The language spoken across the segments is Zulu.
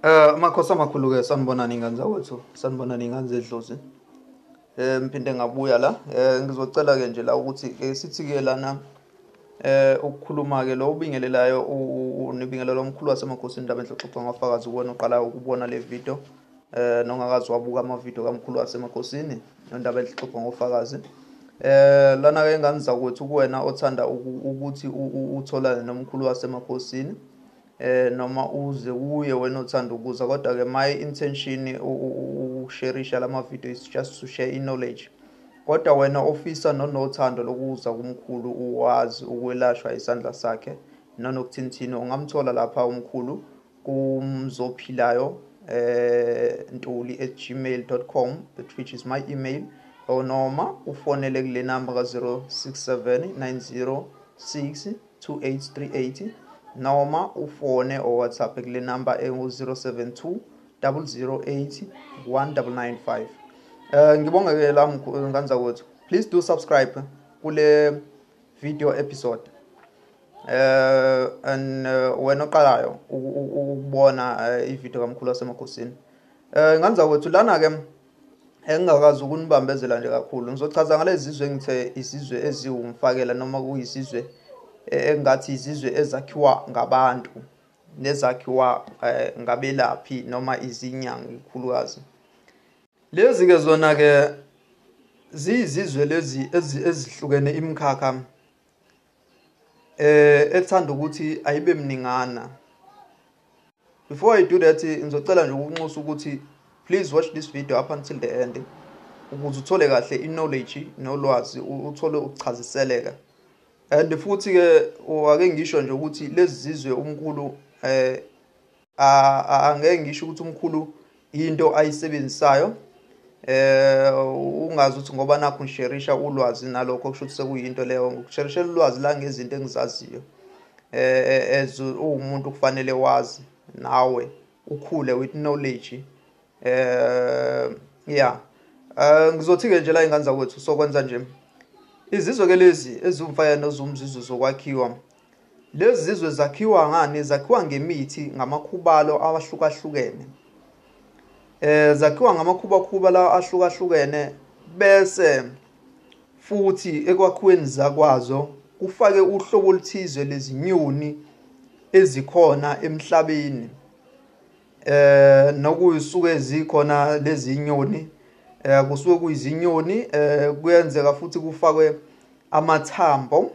Makhosi amakhulu ke sanibonani ingane zawethu, sanibonani ingane zedlozi. Mphinde ngabuya la. Ngizocela ke nje la ukuthi ke sithi ke lana ukukhuluma ke lo ubingelelayo unibingelela omkhulu wasemakhosini indaba enhloxoxa ngafakazi kuwena oqala ukubona le video. Nongakazi wabuka ama video kamkhulu wasemakhosini indaba enhloxoxa ngofakazi. Lana ke ingane zakwethu kuwena othanda ukuthi utholane nomkhulu wasemakhosini. Noma uze kuye wena uthanda ukuza kodwa ke my intention ushareisha lama video is just to share knowledge. Kodwa wena ofisa nonothando lokuza kumkhulu uwazi ukwelashwa isandla sakhe nanokuthinthini ungamthola lapha umkhulu kumzophilayo ntuli@gmail.com, which is my email, or noma ufonele kule number ka 067 906 2838 noma ufone or WhatsApp kule number engu 072 008 1995. Ngibonga ke la ngane zakwethu, please do subscribe kule video episode. And wena oqalayo ukubona ivideo kamkhulu wasemakhosini. Ngane zakwethu lana ke engingakazi ukunibambezela nje kakhulu. Ngizochaza ngalezi izizwe ngithe isizwe eziwumfakela noma kuyisizwe engathi izizwe ezakhiwa ngabantu nezakhiwa ngabelaphi noma izinyanga ikhulukazi. Lezi ke zona ke ziyizizwe lezi ezihlukene imikhakha ethanda ukuthi ayibe mningana. Before I do that, ngizocela nje ukunxusa ukuthi please watch this video up until the end ukuze uthole kahle knowledge nolwazi, uthole ukuchaziseleka. And futhi ke ake ngisho nje ukuthi lezi zizwe umkhulu angeke ngisho ukuthi umkhulu into ayisebenzisayo. Ungazi ukuthi ngoba nakho ngishareisha ulwazi nalokho kusho ukuthi sekuyinto leyo ukushareisha ulwazi la ngezinto engizaziyo. As umuntu kufanele wazi nawe ukhule with knowledge. Ngizothi ke nje la ingane zakwethu sokwenza nje izizwe ke lezi ezumfaya nozumzizwe zokwakhiwa. Lezi zizwe zakhiwa ngani? Zakhiwa ngemithi ngamakhubalo awahlukahlukene. Zakhiwa ngamakhuba la ahlukahlukene bese futhi ekwakhiweni zakwazo kufake uhlobo oluthize lezinyoni ezikhona emhlabeni. Nokuyisuke ezikhona lezi nyoni kusuke kuyizinyoni, kuyenzeka futhi kufakwe amathambo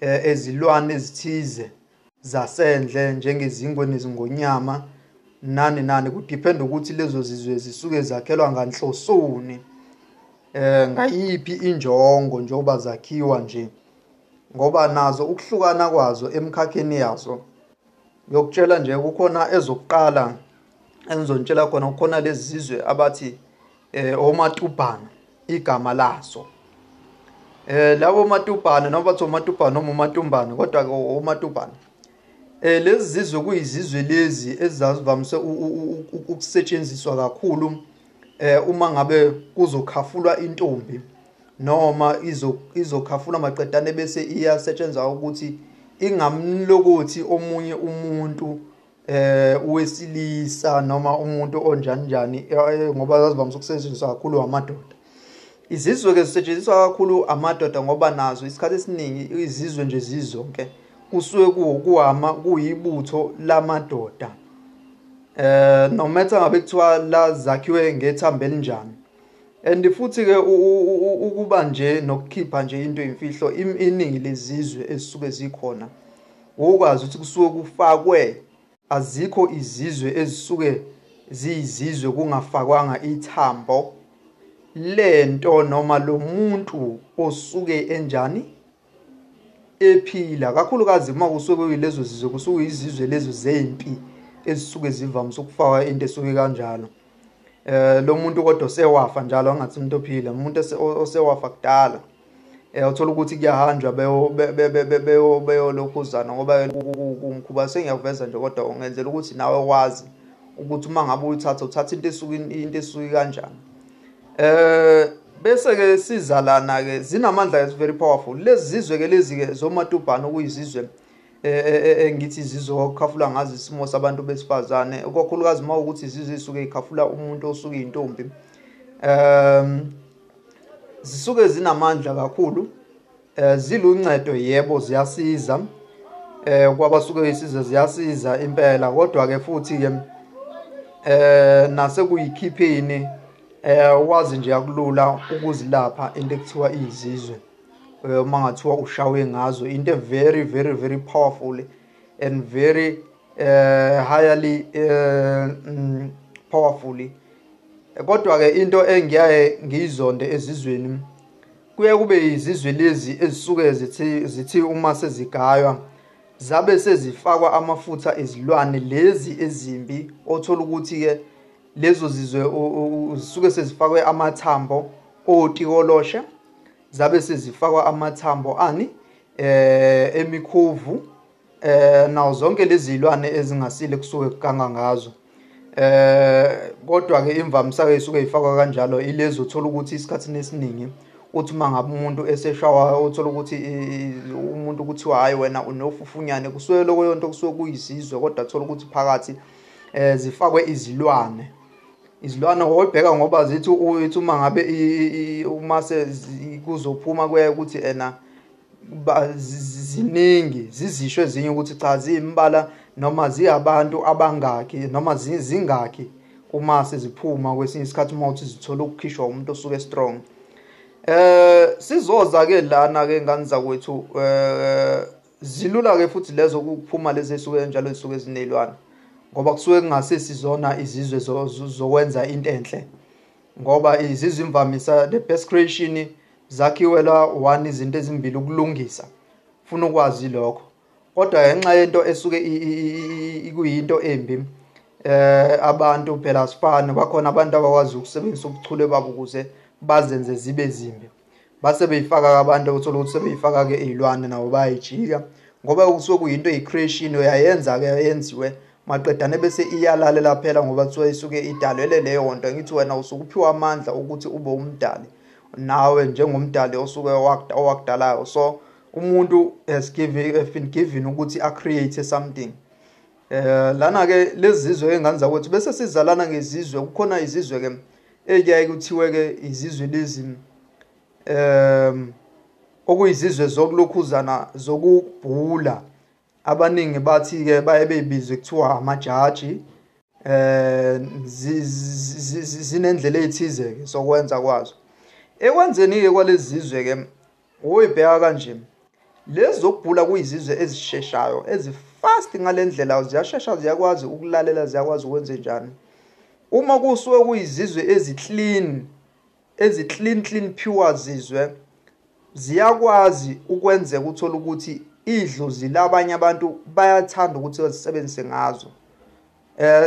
ezilwane ezithize zasendle njengezingwe nezingonyama nani kudepend ukuthi lezo zizwe zisuke zakhelwa nganhlosoni, ngayiphi injongo njengoba zakhiwa nje, ngoba nazo ukuhlukana kwazo emkhakheni yazo. Ngiyokutshela nje kukhona ezokuqala engizontshela khona, kukhona lezi zizwe abathi omatubhana igama laso. Labo matubhana noma bathi omatubhana noma umatumbana kodwa ke omatubhana. Lezi zizwe kuyizizwe lezi ezazivamise ukusetshenziswa kakhulu uma ngabe kuzokhafulwa intombi noma izokhafulwa maqedane bese iyasetshenziswa ukuthi ingamlokothi omunye umuntu wesilisa noma umuntu onjani ngoba zazivamise ukusetshenziswa kakhulu amadoda. Izizwe ke zisetshenziswa kakhulu amadoda ngoba nazo isikhathi esiningi izizwe nje zizonke kusuke kuyibutho lamadoda. No matter ngabe kuthiwa la zakhiwe ngethambo elinjani. And futhi ke ukuba nje nokukhipha nje into imfihlo iningi lezizwe ezisuke zikhona ukwazi ukuthi kusuke kufakwe, azikho izizwe ezisuke ziyizizwe kungafakwanga ithambo lento noma lo muntu osuke enjani ephila. Kakhulukazi uma kusuke kuyilezo zizwe kusuke izizwe lezo zempi ezisuke zivamise ukufaka into esuke kanjalo. Lo muntu kodwa sewafa njalo angathi umuntu ophila, umuntu osewafa kudala. Uthola ukuthi kuyahanjwa beyo lokhuzana ngoba kumkhuba sengiyaveza nje kodwa ungenzela ukuthi nawe wazi ukuthi uma ngabe uthatha into esuke kanjani. Bese ke sizalana ke zinamandla is very powerful. Lezi zizwe ke lezi ke zomatubhana okuyizizwe engithi izizwe okukhafula ngazo isimo sabantu besifazane, okakhulukazi uma ukuthi izizwe isuke ikhafula umuntu osuke intombi, zisuke zinamandla kakhulu, ziluncedo, yebo ziyasiza, kwabasuke isize ziyasiza impela. Kodwa ke futhi ke nasekuyikhipheni wazi nje akulula ukuzilapha into ekuthiwa izizwe, uma ngathiwa ushawe ngazo, into very very very powerful and very highly powerful. Kodwa ke into engiyaye ngizonde ezizweni kuye kube izizwe lezi ezisuke zithi uma sezigaywa zabe sezifakwa amafutha ezilwane lezi ezimbi, othola ukuthi ke lezo zizwe zisuke sezifakwe amathambo otikoloshe, zabe sezifakwa amathambo emikhovu, nawo zonke lezi zilwane ezingasile kusuke kuganga ngazo. Kodwa ke imvamisa ke isuke ifakwa kanjalo ilezo uthola ukuthi isikhathini esiningi uthi mangabe umuntu eseshawa uthola ukuthi umuntu kuthiwa hayi wena unofufunyane, kusuke lokho yonto kusuke kuyizizwe, kodwa uthola ukuthi phakathi zifakwe izilwane oyibheka ngoba zithi uma ngabe uma kuzophuma kuye ukuthi ziningi, zizisho ezinye ukuthi cha ziyimbala noma ziyabantu abangaki noma zingaki uma seziphuma kwesinye isikhathi uma uthi zithola ukukhishwa umuntu osuke strong. Sizoza ke lana ke ngani zakwethu, zilula ke futhi lezo kuphuma lezi esuke njalo ezisuke ezinelwane, ngoba kusuke kungasesizona izizwe zokwenza into enhle, ngoba izizwe imvamisa the best creation zakhiwela one izinto ezimbili ukulungisa, ufuna ukwazi lokho. Kodwa ngenxa yento esuke ikuyinto embi, abantu phela asifani, bakhona abantu abakwazi ukusebenzisa ubuchule babo ukuze bazenze zibe zimbi, base beyifaka abantu uthola ukuthi sebeyifaka ke izilwane nawo bayijika, ngoba kusuke kuyinto eyicreation uyayenza ke yenziwe maqedane bese iyalalela phela, ngoba kuthiwa isuke idalelwe leyo nto. Ngithi wena usuke uphiwa amandla ukuthi ube umdali nawe njengomdali osuke owakudalayo, so umuntu has been given ukuthi create something. Lana ke lezi zizwe engani zakwethu bese sizalana ngezizwe. Kukhona izizwe ke eyayi kuthiwe ke izizwe lezi okuyizizwe zokulokhuzana zokubhula, abaningi bathi ke baye bebizwe kuthiwa amajaji, zinendlela ezithize ke sokwenza kwazo. Ekwenzeni ke kwalezi zizwe ke uyibheka kanje, lezi zokubhula kuyizizwe ezisheshayo, ezifast ngalendlela, ziyashesha, ziyakwazi ukulalela, ziyakwazi ukwenza njani. Uma kusuke kuyizizwe clean pure zizwe, ziyakwazi ukwenza ukuthola ukuthi idlozi labanye abantu bayathanda ukuthi zisebenzise ngazo.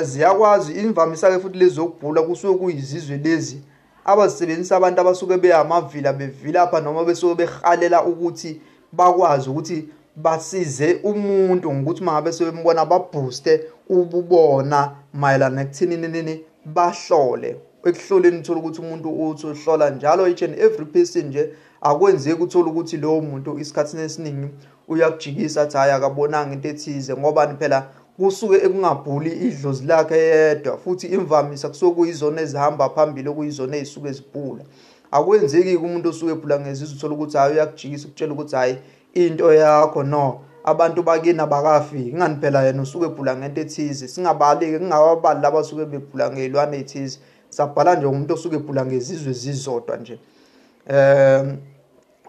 Ziyakwazi imvamisa ke futhi lezi zokubhula kusuke kuyizizwe lezi abasebenzisa abantu abasuke beyamavila bevila apha noma besuke behalela ukuthi bakwazi ukuthi basize umuntu ngokuthi mangabe sebembona babooste ububona mayelana ekuthini bahlole. Ekuhloleni uthola ukuthi umuntu uthola njalo each and every person nje, akwenzeki uthola ukuthi lowo muntu isikhathini esiningi uyakujikisa athi hayi akabonanga into ethize, ngoba phela kusuke ekungabhuli idlozi lakhe yedwa, futhi imvamisa kusuke kuyizona ezihamba phambili okuyizona ezisuke ezibhula. Akwenzeki umuntu osuke ephula ngezizwe uthola ukuthi hayi uyakujikisa ukutshela ukuthi hayi into yakho no, abantu bakina bakafiki. Ngani phela yena usuke ephula ngento ethize. Singabalike kungababali laba suke bephula ngezilwane ethize, sabhala nje umuntu osuke ephula ngezizwe zizodwa nje.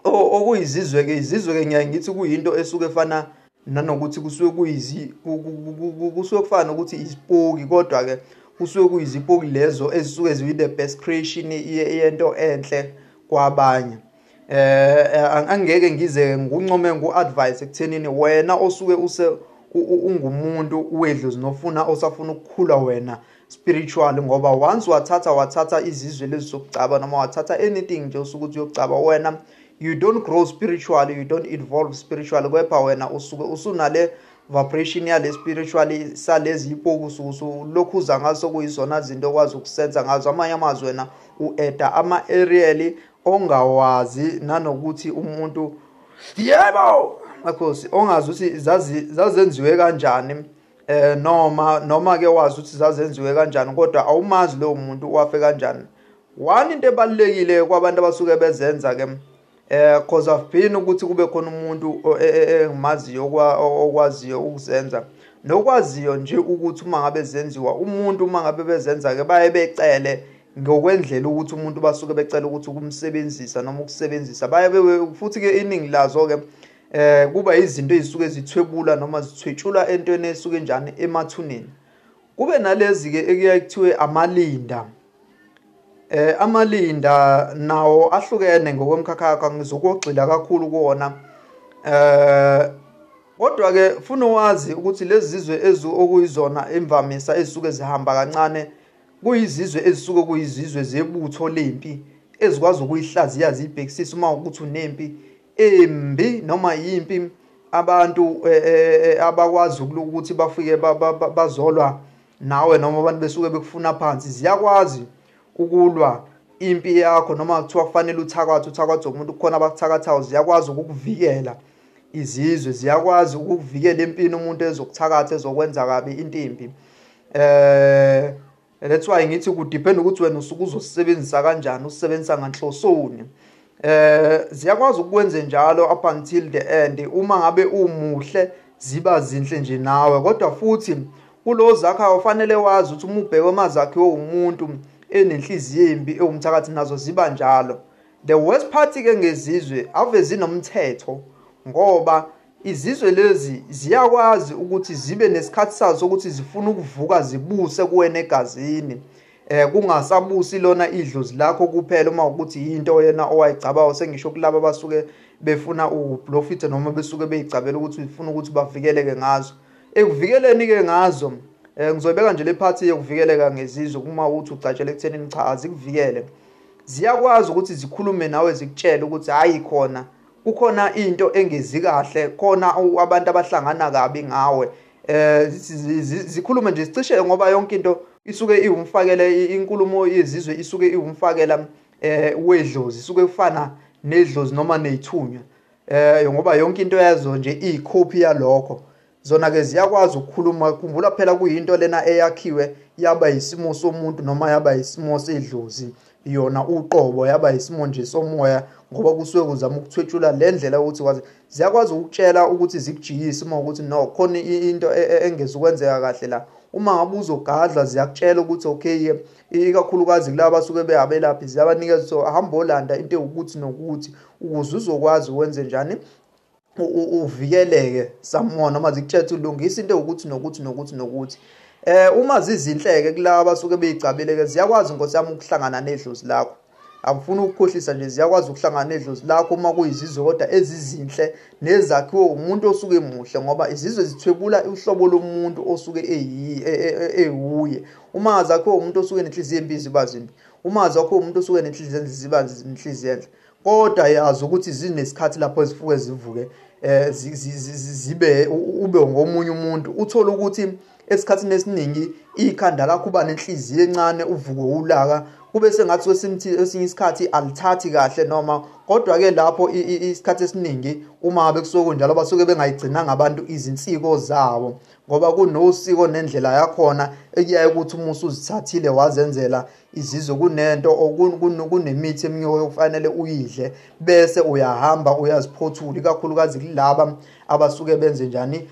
Okuyizizwe ke, izizwe ke ngiyaye ngithi kuyinto esuke efana nanokuthi kusuke kusuke kufana nokuthi isipoki, kodwa ke kusuke kuyizipoki lezo ezisuke ziyi the best creation yento enhle kwabanye. Angeke ngize nguncome ngu-advise ekuthenini wena osuke ungumuntu wedlozi nofuna osafuna ukukhula wena spiritual, ngoba once wathatha izizwe lezi zokucaba noma wathatha anything nje osuke uthi uyocaba, wena you don't grow spiritually, you don't evolve spiritually, kepha wena usuke usunale vibration yale spiritually salezi ipoku usulokhuza ngaso kuyizona izinto okwazi ukusenza ngazo. Amanye amazwi wena ueda ama-aerial ongawazi nanokuthi umuntu yebo Makhosi ongazi ukuthi zazenziwe kanjani noma ke wazi ukuthi zazenziwe kanjani kodwa awumazi lo muntu wafe kanjani. One into ebalekile kwabantu abasuke bezenza ke cause I've been ukuthi kube khona umuntu engimaziyo okwaziyo ukuzenza nokwaziyo nje ukuthi uma ngabe zenziwa umuntu uma ngabe bezenza ke baye becele ngokwendlela ukuthi umuntu basuke becela ukuthi ukumsebenzisa noma ukusebenzisa baye futhi ke iningi lazo ke kuba izinto ezisuke zithwebula noma zithwetshula entweni esuke njani emathuneni. Kube nalezi ke ekuyaye kuthiwe amalinda. Amalinda nawo ahlukene ngokwemkhakhakha ngizokugxila kakhulu kuona. Kodwa ke ufuna wazi ukuthi lezi zizwe okuyizona imvamisa ezisuke zihamba kancane kuyizizwe ezisuke kuyizizwe zebutho lempi ezikwazi ukuyihlaziya zibhekisisa uma ukuthi unempi embi noma yimpi abantu abakwazi ukuthi bafike bazolwa nawe noma abantu besuke bekufuna phansi ziyakwazi ukulwa impi yakho noma kuthiwa kufanele uthakathe umuntu khona abakuthakathayo ziyakwazi ukukuvikela. Izizwe ziyakwazi ukukuvikela empini umuntu ezokuthakatha ezokwenza kabi into embi. That's why ngithi ku depend ukuthi wena usuku uzosebenzisa kanjani usebenzisa nganhlosoni. Ziyakwazi ukwenza njalo up until the end uma ngabe umuhle ziba zinhle nje nawe kodwa futhi kulo zakho ufanele wazi ukuthi uma ubheke amazakhe umuntu enenhliziyo embi ewumthakathi nazo ziba njalo. The worst part ke ngezizwe ave zinomthetho ngoba izizwe lezi ziyakwazi ukuthi zibe nesikhathi sazo ukuthi zifuna ukuvuka zibuse kuwena egazini. Kungasabusi lona idlozi lakho kuphela uma ukuthi into yena owayicabayo sengisho kulabo basuke befuna uprofit noma besuke beyicabela ukuthi ufuna ukuthi bavikeleke ngazo. Ekuvikeleni ke ngazo ngizobeka nje le part yokuvikeleka ngezizwe kuma uthi ucatshela ekuthenini cha azikuvikele. Ziyakwazi ukuthi zikhulume nawe zikutshela ukuthi hayi kukhona into engezi kahle khona abantu abahlangana kabi ngawe. Zikhulume nje sicishe ngoba yonke into isuke iwumfakele inkulumo yezizwe isuke iwumfakela wedlozi isuke kufana nedlozi noma nezithunywa ngoba yonke into yazo nje icopy yalokho. Zona ke ziyakwazi ukukhuluma khumbula phela kuyinto lena eyakhiwe yaba isimo somuntu noma yaba isimo sedlozi yona uqobo yaba isimo nje somoya ngoba kusuke kuzama ukuthwetshula lendlela ukuthi kwazi ziyakwazi ukutshela ukuthi zikujiyise uma ukuthi no khona into engeze ukwenzeka kahle la. Uma ngabe uzogadla ziyakutshela ukuthi okay ikakhulukazi kulabo basuke behabelaphi ziyabanikeza so ahamba olanda into ukuthi nokuthi ukuze uzokwazi ukwenze njani uvikeleke someone noma zikutshela ulungisa into ukuthi nokuthi uma zizinhleke kulabo basuke beyicabeleke ziyakwazi Nkosi yami ukuhlangana nedlozi lakho. Akufuna ukukhohlisa nje ziyakwazi ukuhlangana nedlozi lakho uma kuyizizwe kodwa ezizinhle nezakhiwe umuntu osuke emuhle ngoba izizwe zithwebula uhlobo lomuntu osuke ehuye. Uma zakhiwe umuntu osuke nenhliziyo embi ziba zimbi. Uma zakhiwe umuntu osuke nenhliziyo enhle ziba inhliziyo enhle. Kodwa yazi ukuthi zinesikhathi lapho zifuke zivuke zibe ube ngomunye umuntu uthola ukuthi esikhathini esiningi ikhanda lakho uba nenhliziyo encane uvuke ulaka kube sengathi esinye isikhathi alithathi kahle noma kodwa ke lapho isikhathi esiningi uma ngabe kusuke njalo basuke bengayigcinanga abantu izinsiko zabo ngoba kunosiko nendlela yakhona ekuyaye ukuthi umusu uzithathile wazenzela izizwe kunento kunemithi eminye kufanele uyidle bese uyahamba uyaziphothula ikakhulukazi kulaba abasuke benze njani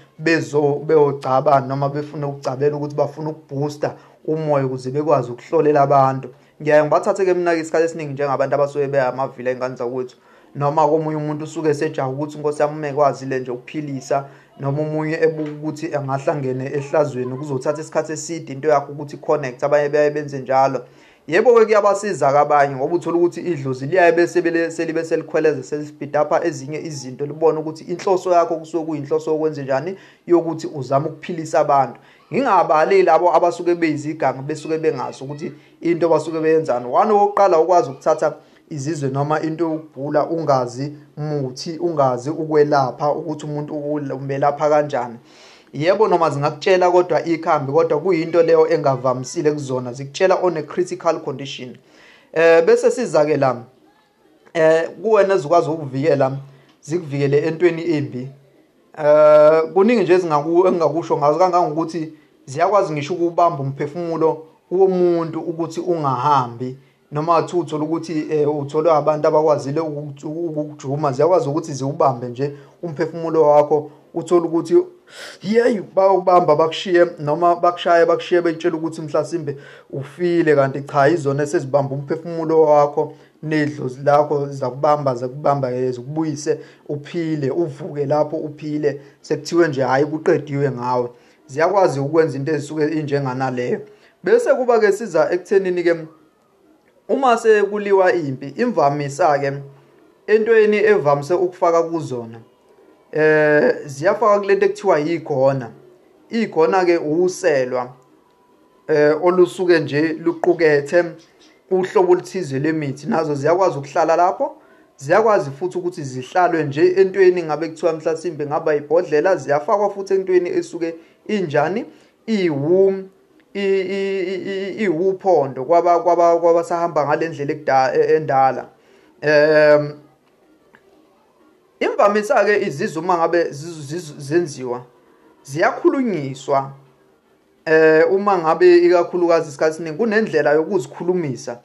beyocaba noma befuna ukucabela ukuthi bafuna ukubooster umoya ukuze bekwazi ukuhlolela abantu. Ngiyaye ngibathathe ke mina isikhathi esiningi njengabantu abasuke behamavila engane zakwethu noma komunye umuntu usuke esejaha ukuthi Nkosi yami mekwazile nje ukuphilisa noma umunye ebuka ukuthi angahlangene ehlazweni kuzothatha isikhathi eside into yakho ukuthi connect abanye bayenze njalo. Yebo ke kuyabasiza abanye ngoba uthola ukuthi idlozi liyaye bese selibe selikhweleza selispeed up ezinye izinto libona ukuthi inhloso yakho kusuke kuyinhloso okwenze njani yokuthi uzama ukuphilisa abantu. Ngingabali labo abasuke beyizigangi besuke bengazi ukuthi into basuke beyenzana. One oqala ukwazi ukuthatha izizwe noma into yokubhula ungazi muthi ungazi ukwelapha ukuthi umuntu umelapha kanjani. Yebo noma zingakutshela kodwa ikhambi kodwa kuyinto leyo engavamisile kuzona zikutshela on a critical condition. Bese sizake la kuwena ezikwazi ukuvikela zikuvikele entweni embi Kuningi nje engingakusho ngazo kangangokuthi ziyakwazi ngisho ukubamba umphefumulo womuntu ukuthi ungahambi noma ngathi uthola ukuthi utholwe abantu abakwazile ukujuma, ziyakwazi ukuthi ziwubambe nje umphefumulo wakho, uthola ukuthi yeyi bawubamba bakushiye noma bakushaye betshela ukuthi mhlasimbe ufile, kanti cha izona esezibamba umphefumulo wakho nedlozi lakho zakubamba zikubuyise uphile, uvuke lapho uphile, sekuthiwe nje hayi kuqediwe ngawe. Ziyakwazi ukwenza into ezisuke injenganaleyo. Bese kuba-ke siza ekuthenini-ke uma sekuliwa impi, imvamisa-ke entweni evamise ukufaka kuzona ziyafaka kulento ekuthiwa yigona. Igona-ke uselwa olusuke nje luqukethe uhlobo oluthize lemithi, nazo ziyakwazi ukuhlala lapho. Ziyakwazi futhi ukuthi zihlalwe nje entweni ngabe kuthiwa mhlasimbe ngaba ibhodlela, ziyafakwa futhi entweni esuke injani iwuphondo kwabasahamba ngalendlela endala. Imvamisa-ke izizwe uma ngabe zenziwa ziyakhulunyiswa uma ngabe ikakhulukazi isikhathi esiningi kunendlela yokuzikhulumisa,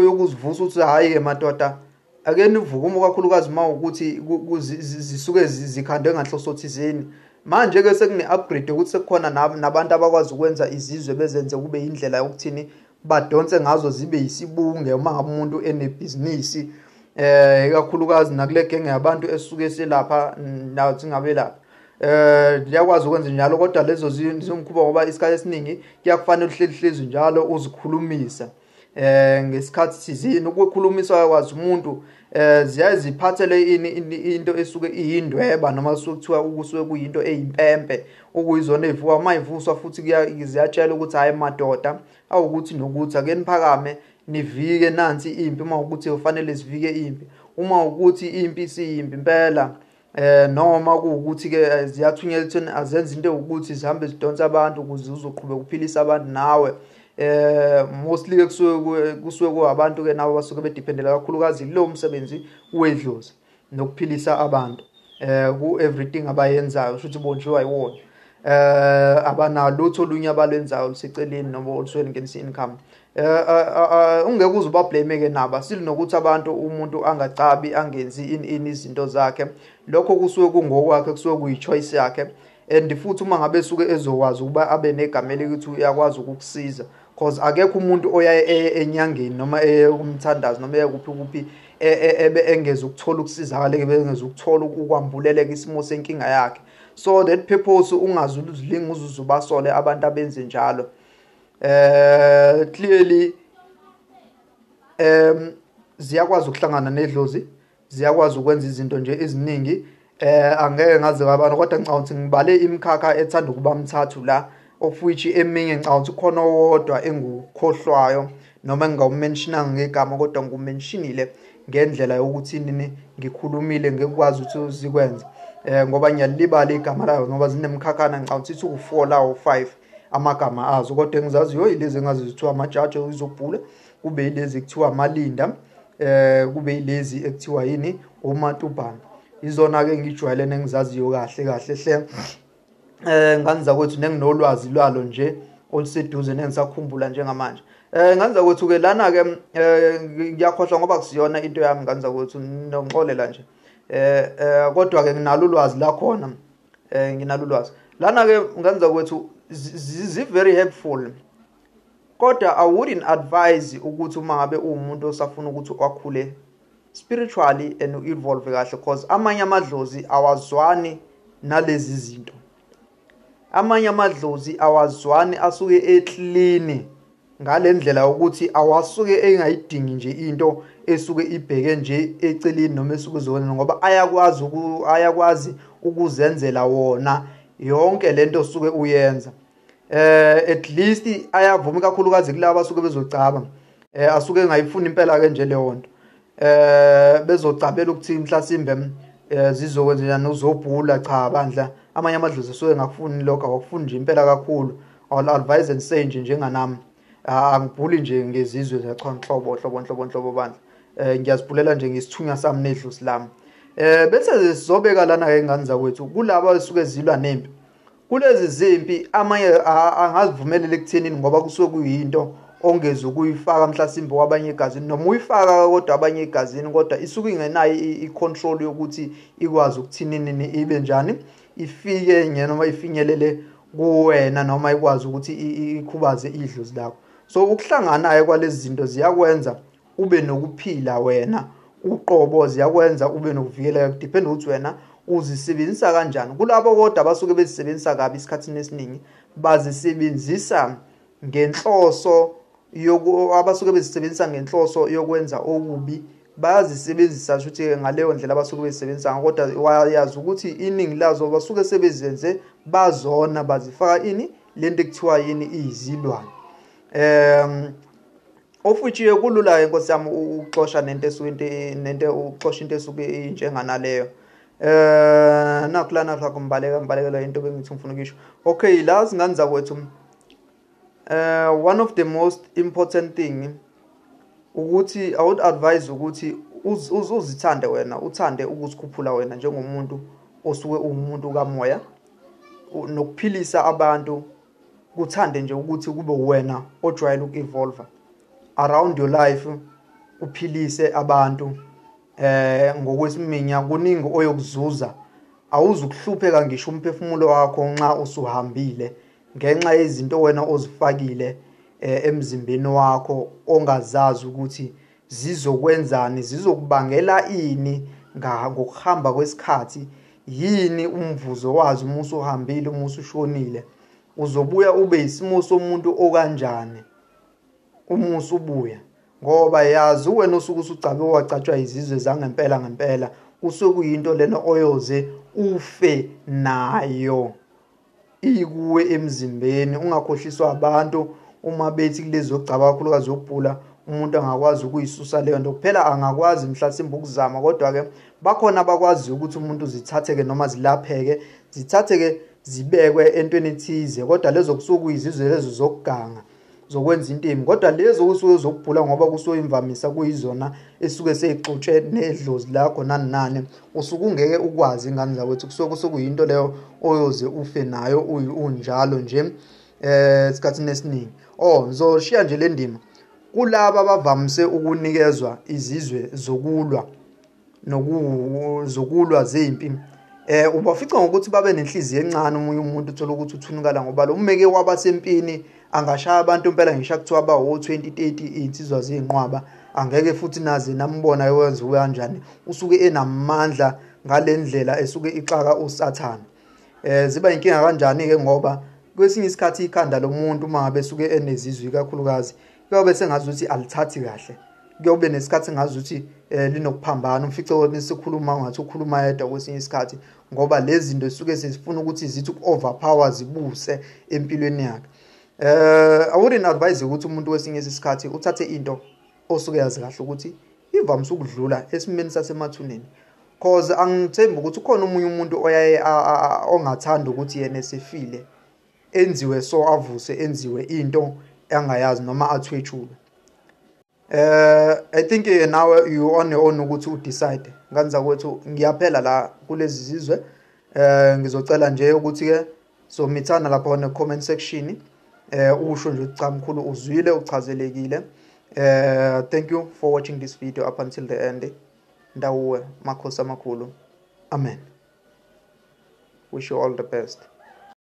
yokuzivusa ukuthi hayi-ke madoda ake nivuke, uma kakhulukazi uma ukuthi zisuke zikhandwe nganhloso thizeni. Manje-ke sekune-upgrade ukuthi sekukhona nabantu abakwazi ukwenza izizwe bezenze kube indlela yokuthini badonse ngazo zibe yisibunge uma ngabe umuntu enebhizinisi, ikakhulukazi nakule genge yabantu esuke selapha nathi ngabe lapha. Liyakwazi ukwenza njalo, kodwa lezo zimkhuba ngoba isikhathi esiningi kuyakufanele uhlezi njalo uzikhulumisa ngesikhathi thizini. Ukukhulumisa yakwazi umuntu ziyaye ziphathele into esuke iyindweba noma kuthiwa kusuke kuyinto eyimpempe, okuyizona ezivuka mayivuswa futhi ziyatshela ukuthi hayi madoda awukuthi nokuthi ake niphakame nivike nansi impi, uma ukuthi kufanele sivike impi, uma ukuthi impi siyimpi impela. Noma kuwukuthi-ke ziyathunyelwa ekutheni azenze into ukuthi zihambe zidonsa abantu ukuze uzoqhubeka ukuphilisa abantu nawe. Mostly-ke kusuke kuwabantu-ke nabo basuke bediphendela kakhulukazi lo msebenzi wedlozi nokuphilisa abantu ku-everything abayenzayo, shuthi bonjiwa yiwona. Abanalutho olunye abalwenzayo luseceleni noma olusuke lungenisa income. Ungeke uze ubablame-ke nabo, silinokuthi abantu umuntu angacabi angenzi izinto zakhe, lokho kusuke kungokwakhe, kusuke kuyi-choice yakhe. And futhi uma ngabe suke ezokwazi ukuba abe negama elithi uyakwazi ukukusiza, cause akekho umuntu oyaye enyangeni noma kumthandazo noma kuphi engeze ukuthola ukusizakala, engeze ukuthola ukwambuleleka isimo senkinga yakhe. So that purpose ungazi uzilinga uzubasole abantu abenze njalo. Clearly ziyakwazi ukuhlangana nedlozi, ziyakwazi ukwenza izinto nje eziningi. Angeke ngaze abantu, kodwa ngicabanga ukuthi ngibale imikhakha ethanda ukuba mthathu la, of which eminye ngicabanga ukuthi khona owodwa engukhohlwayo noma engawumentionanga ngegama, kodwa ngikumentionile ngendlela yokuthi nini ngikhulumile ngekwazi ukuthi uzikwenze, ngoba ngiyalibala igama layo ngoba zinemkhakhana ngicabanga ukuthi u4 la u5 amagama azo, kodwa engizaziyo yilezi engazi kuthiwa amajaji izobhula, kube yilezi kuthiwa amalinda, kube yilezi ekuthiwa yini uMatubane. Izona-ke ngijwayelene engizaziyo kahle hle. Nganza kwethu nenginolwazi lwalo nje oluseduze nengisakhumbula njengamanje. Nganza kwethu-ke lana-ke ngiyakhohlwa ngoba kusiyona into yami, nganza kwethu nongixolela nje. Kodwa-ke nginalo ulwazi lakhona, nginalo ulwazi lana-ke nganza kwethu very helpful, kodwa I wouldn't advise ukuthi uma ngabe umuntu osafuna ukuthi akhule spiritually and evolve kahle, because amanye amadlozi awazwani nalezi zinto. Amanye amadlozi awazwani, asuke eclean ngalendlela ukuthi awasuke engayidingi nje into esuke ibheke nje eceleni noma esuke zona, ngoba ayakwazi ukuzenzela wona yonke lento osuke uyenza. At least ayavuma kakhulukazi kulabo basuke bezocaba, asuke engayifuni impela ke nje leyo nto. Bezocabela ukuthi mhlasimbe zizokwenza nozobhula, cha bandla amanye amadlozi asuke ngakufuni lokho, awakufuni nje impela kakhulu. I'll advise and say nje njenganami angibhuli nje ngezizwe zakhona hlobo bandla. Ngiyazibhulela nje ngesithunya sami nedlozi lami. Bese sizobeka lana ke ingane zakwethu kulabo esuke zilwa nempi. Kulezi zimpi amanye angazivumelele ekuthenini ngoba kusuke kuyinto ongeze ukuyifaka mhlasimbe wabanye egazini noma uyifaka kodwa abanye egazini kodwa isuke ingenayo icontrol yokuthi ikwazi ukuthinini ibe njani ifike noma ifinyelele kuwena noma ikwazi ukuthi ikhubaze idlozi lakho. So ukuhlangana kwalezi zinto ziyakwenza ube nokuphila wena uqobo, ziyakwenza ube nokuvikeleka depend ukuthi wena uzisebenzisa kanjani. Kulabo kodwa abasuke bezisebenzisa kabi isikhathini esiningi bazisebenzisa ngenhloso abasuke bezisebenzisa ngenhloso yokwenza okubi, bayazisebenzisa ukuthi ngaleyo ndlela abasuke bezisebenzisa kodwa wayazi ukuthi iningi lazo basuke sebezenze bazona bazifaka lento ekuthiwa izilwane. Ofutshiye kulula inkosi yami ukuxosha nento ukuxosha into esuke injenganaleyo. Nakulana kumbalekela into bengithi ngifuna ukisho. Okay, la singane zakwethu one of the most important thing ukuthi I would advise ukuthi uzithande wena, uthande ukuzikhuphula wena njengomuntu osuke umuntu kamoya nokuphilisa abantu, kuthande nje ukuthi kube wena ojwayele ukuevolve around your life, uphilise abantu ngokwesiminya kuningi oyokuzuza. Awuzukuhlupheka ngisho umphefumulo wakho nxa usuhambile ngenxa yezinto wena ozifakile emzimbeni wakho ongazazi ukuthi zizokwenzani, zizokubangela ini ngokuhamba kwesikhathi. Yini umvuzo wazi uma usuhambile, uma usushonile uzobuya ube isimo somuntu okanjani uma usubuya, ngoba yazi wena usuke usucabe wacatshwa izizwe zangempela usuke kuyinto lena oyoze ufe nayo ikuwe emzimbeni. Ungakhohliswa abantu uma bethi kulezo gcaba kakhulukazi ukubhula umuntu angakwazi ukuyisusa leyo nto. Kuphela angakwazi mhlasimbe ukuzama, kodwa ke bakhona abakwazi ukuthi umuntu zithatheke noma zilapheke, zithatheke zibekwe entweni ethize, kodwa lezo kusuke kuyizizwe lezo zokuganga zokwenza into embi. Kodwa lezo kusuke zokubhula ngoba kusuke imvamisa kuyizona esuke seyixutshe nedlozi lakho nani usuke ungeke ukwazi ingane zakwethu, kusuke kuyinto leyo oyoze ufe nayo unjalo nje esikhathini esiningi. Ngizoshiya nje le ndima kulabo abavamise ukunikezwa izizwe zokulwa zokulwa zempi. Ubafica ngokuthi babe nenhliziyo encane. Umunye umuntu uthola ukuthi uthunukala ngoba lo umeke wabasempini angashaya abantu impela ngisho kuthiwa abawo-20-30 insizwa zeyinqwaba angeke futhi nazi nambona yenza kanjani. Usuke enamandla ngale ndlela esuke ixaka uSathane. Ziba inkinga kanjani ke ngoba kwesinye isikhathi ikhanda lomuntu uma ngabe suke enezizwe kakhulukazi kuyobe sengazi ukuthi alithathi kahle, kuyobe nesikhathi ngazi ukuthi linokuphambana. Umfice wona sikhuluma ngathi ukhuluma yedwa kwesinye isikhathi ngoba lezi zinto zisuke sezifuna ukuthi zithi uku-overpower zibuse empilweni yakhe. I wouldn't advise ukuthi umuntu kwesinye isikhathi uthathe into osuke yazi kahle ukuthi ivamise ukudlula esimeni sasemathuneni, cause angithembi ukuthi ukhona umunye umuntu oyaye ongathanda ukuthi yena esefile enziwe so avuse enziwe into angayazi noma athwetshule. I think now you on your own ukuthi udecide. Ngane zakwethu ngiyaphela la kulezi zizwe. Ngizocela nje ukuthi ke so mithana lapha na comment section usho nje ukuthi cha mkhulu uzwile uchazelekile. Thank you for watching this video up until the end. Ndawuwe makhosi amakhulu. Amen. Wish you all the best.